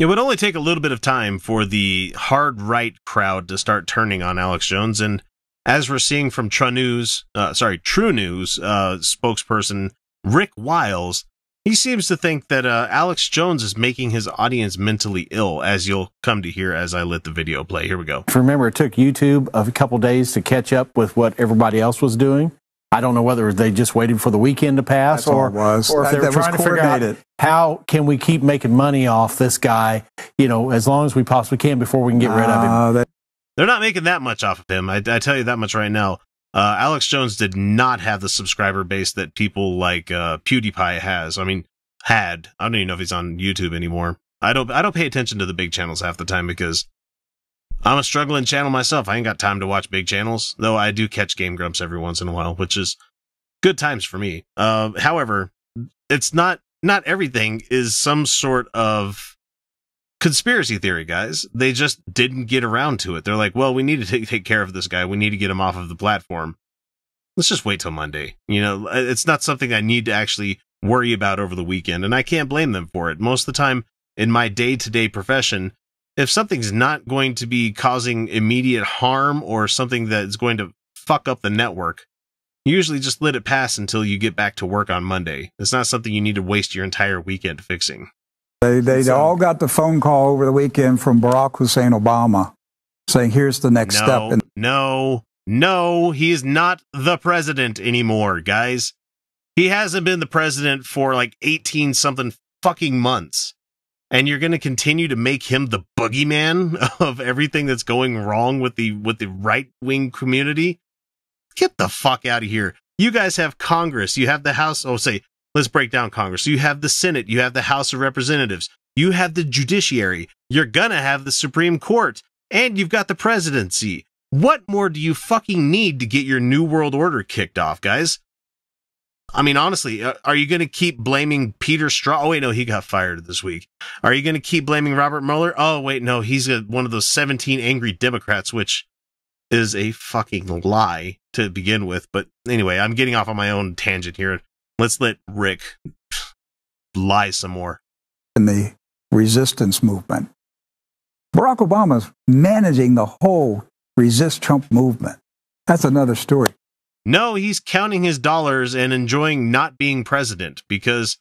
It would only take a little bit of time for the hard right crowd to start turning on Alex Jones, and as we're seeing from True News spokesperson Rick Wiles, he seems to think that Alex Jones is making his audience mentally ill, as you'll come to hear as I let the video play. Here we go. Remember, it took YouTube a couple days to catch up with what everybody else was doing. I don't know whether they just waited for the weekend to pass or if they were trying to figure out how can we keep making money off this guy, you know, as long as we possibly can before we can get rid of him. They're not making that much off of him. I tell you that much right now. Alex Jones did not have the subscriber base that people like PewDiePie has. I mean, had. I don't even know if he's on YouTube anymore. I don't pay attention to the big channels half the time because I'm a struggling channel myself. I ain't got time to watch big channels, though I do catch Game Grumps every once in a while, which is good times for me. However, it's not everything is some sort of conspiracy theory, guys. They just didn't get around to it. They're like, well, we need to take care of this guy. We need to get him off of the platform. Let's just wait till Monday. You know, it's not something I need to actually worry about over the weekend, and I can't blame them for it. Most of the time in my day-to-day profession, if something's not going to be causing immediate harm or something that's going to fuck up the network, you usually just let it pass until you get back to work on Monday. It's not something you need to waste your entire weekend fixing. They all got the phone call over the weekend from Barack Hussein Obama saying, here's the next step. No, he is not the president anymore, guys. He hasn't been the president for like 18-something fucking months. And you're going to continue to make him the boogeyman of everything that's going wrong with the right-wing community? Get the fuck out of here. You guys have Congress. You have the House. Let's break down Congress. You have the Senate. You have the House of Representatives. You have the judiciary. You're going to have the Supreme Court. And you've got the presidency. What more do you fucking need to get your New World Order kicked off, guys? I mean, honestly, are you going to keep blaming Peter Strzok? Oh, wait, no, he got fired this week. Are you going to keep blaming Robert Mueller? Oh, wait, no, he's one of those 17 angry Democrats, which is a fucking lie to begin with. But anyway, I'm getting off on my own tangent here. Let's let Rick lie some more. In the resistance movement, Barack Obama's managing the whole resist Trump movement. That's another story. No, he's counting his dollars and enjoying not being president, because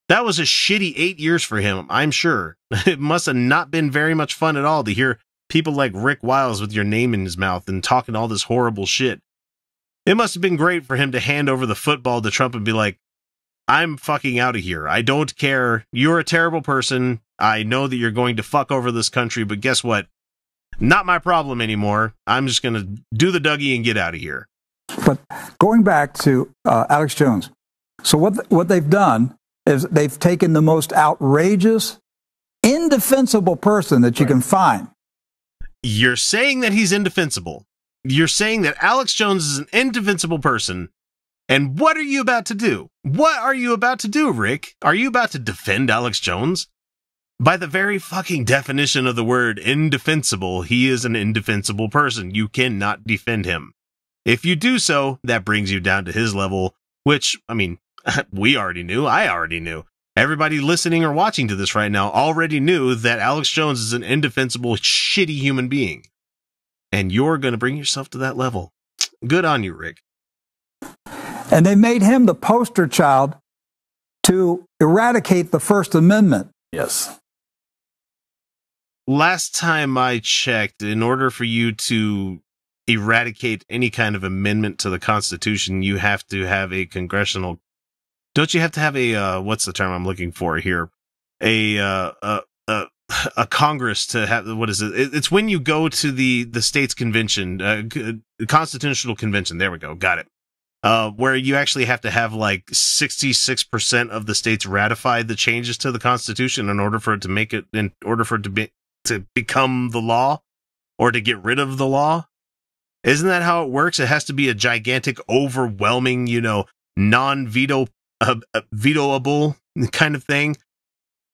that was a shitty 8 years for him, I'm sure. It must have not been very much fun at all to hear people like Rick Wiles with your name in his mouth and talking all this horrible shit. It must have been great for him to hand over the football to Trump and be like, I'm fucking out of here. I don't care. You're a terrible person. I know that you're going to fuck over this country, but guess what? Not my problem anymore. I'm just going to do the Dougie and get out of here. But going back to Alex Jones, so what they've done is they've taken the most outrageous, indefensible person that you can find. You're saying that he's indefensible. You're saying that Alex Jones is an indefensible person. And what are you about to do? What are you about to do, Rick? Are you about to defend Alex Jones? By the very fucking definition of the word indefensible, he is an indefensible person. You cannot defend him. If you do so, that brings you down to his level, which, I mean, we already knew. I already knew. Everybody listening or watching to this right now already knew that Alex Jones is an indefensible, shitty human being. And you're going to bring yourself to that level. Good on you, Rick. And they made him the poster child to eradicate the First Amendment. Yes. Last time I checked, in order for you to eradicate any kind of amendment to the Constitution, you have to have a congressional. Don't you have to have a what's the term I'm looking for here? A Congress to have, what is it? It's when you go to the state's convention, constitutional convention. There we go, got it. Where you actually have to have like 66% of the states ratify the changes to the Constitution in order for it to make it, in order for it to become the law or to get rid of the law. Isn't that how it works? It has to be a gigantic, overwhelming, non-veto, vetoable kind of thing.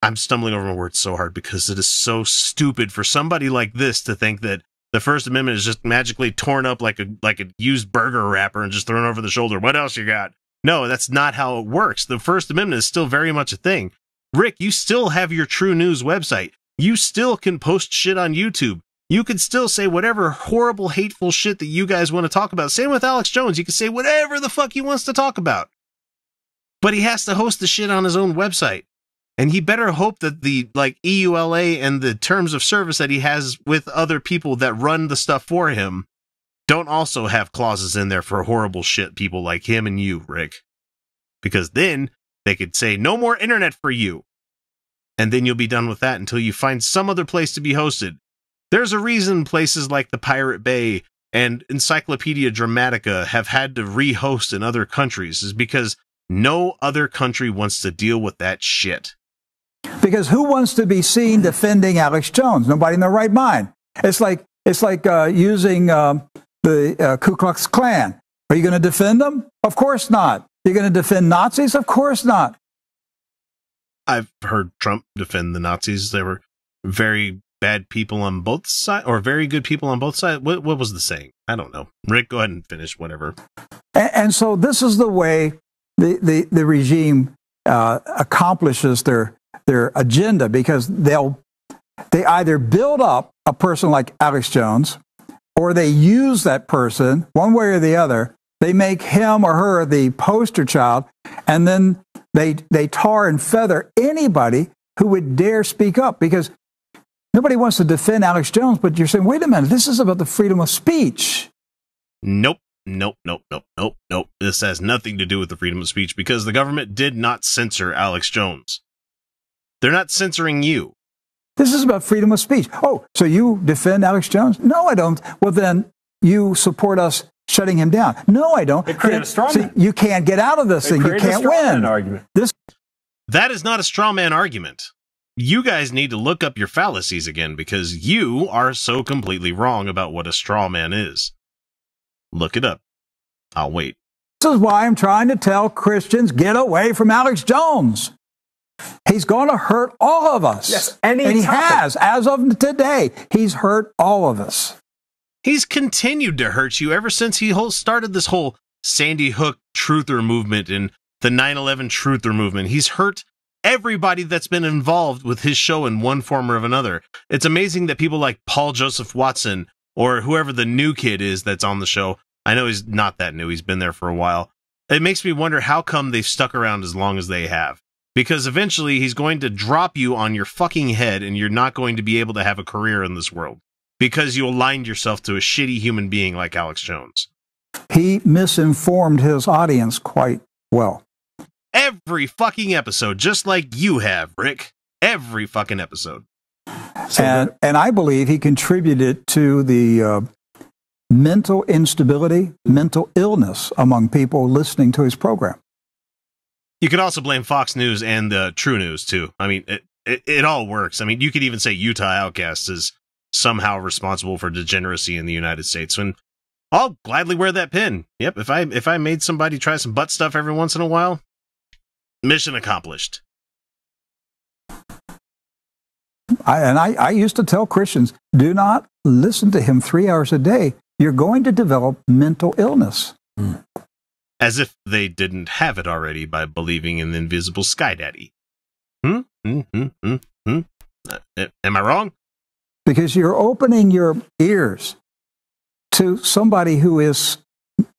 I'm stumbling over my words so hard because it is so stupid for somebody like this to think that the First Amendment is just magically torn up like a used burger wrapper and just thrown over the shoulder. What else you got? No, that's not how it works. The First Amendment is still very much a thing. Rick, you still have your True News website. you still can post shit on YouTube. You can still say whatever horrible, hateful shit that you guys want to talk about. Same with Alex Jones. You can say whatever the fuck he wants to talk about. But he has to host the shit on his own website. And he better hope that the EULA and the terms of service that he has with other people that run the stuff for him don't also have clauses in there for horrible shit people like him and you, Rick. Because then they could say, no more internet for you. And then you'll be done with that until you find some other place to be hosted. There's a reason places like the Pirate Bay and Encyclopedia Dramatica have had to re-host in other countries, is because no other country wants to deal with that shit. Because who wants to be seen defending Alex Jones? Nobody in their right mind. It's like using the Ku Klux Klan. Are you going to defend them? Of course not. You're going to defend Nazis? Of course not. I've heard Trump defend the Nazis. They were very bad people on both sides, or very good people on both sides. What was the saying? I don't know. Rick, go ahead and finish whatever. And so this is the way the regime accomplishes their agenda, because they either build up a person like Alex Jones, or they use that person one way or the other. They make him or her the poster child, and then they tar and feather anybody who would dare speak up, because nobody wants to defend Alex Jones, but you're saying, wait a minute, this is about the freedom of speech. Nope. This has nothing to do with the freedom of speech, because the government did not censor Alex Jones. They're not censoring you. This is about freedom of speech. Oh, so you defend Alex Jones? No, I don't. Well, then you support us shutting him down. No, I don't. They create a straw man. You can't get out of this thing. You can't win. Argument. That is not a straw man argument. You guys need to look up your fallacies again, because you are so completely wrong about what a straw man is. Look it up. I'll wait. This is why I'm trying to tell Christians, get away from Alex Jones. He's going to hurt all of us. Yes, and he has. As of today, he's hurt all of us. He's continued to hurt you ever since he started this whole Sandy Hook truther movement and the 9/11 truther movement. He's hurt everybody that's been involved with his show in one form or another. It's amazing that people like Paul Joseph Watson, or whoever the new kid is that's on the show, I know he's not that new, he's been there for a while. It makes me wonder how come they've stuck around as long as they have. Because eventually he's going to drop you on your fucking head, and you're not going to be able to have a career in this world. Because you aligned yourself to a shitty human being like Alex Jones. He misinformed his audience quite well. Every fucking episode, just like you have, Rick. Every fucking episode. And I believe he contributed to the mental instability, mental illness among people listening to his program. You could also blame Fox News and True News, too. I mean, it all works. I mean, you could even say Utah Outcasts is somehow responsible for degeneracy in the United States. And I'll gladly wear that pin. Yep, if I made somebody try some butt stuff every once in a while, mission accomplished. I used to tell Christians, do not listen to him 3 hours a day. You're going to develop mental illness. As if they didn't have it already by believing in the invisible Sky Daddy. Am I wrong? Because you're opening your ears to somebody who is,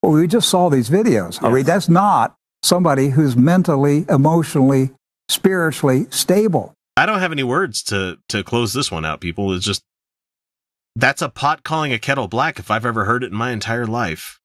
well, we just saw these videos. Yes. That's not somebody who's mentally, emotionally, spiritually stable. I don't have any words to close this one out, people. It's just, that's a pot calling a kettle black if I've ever heard it in my entire life.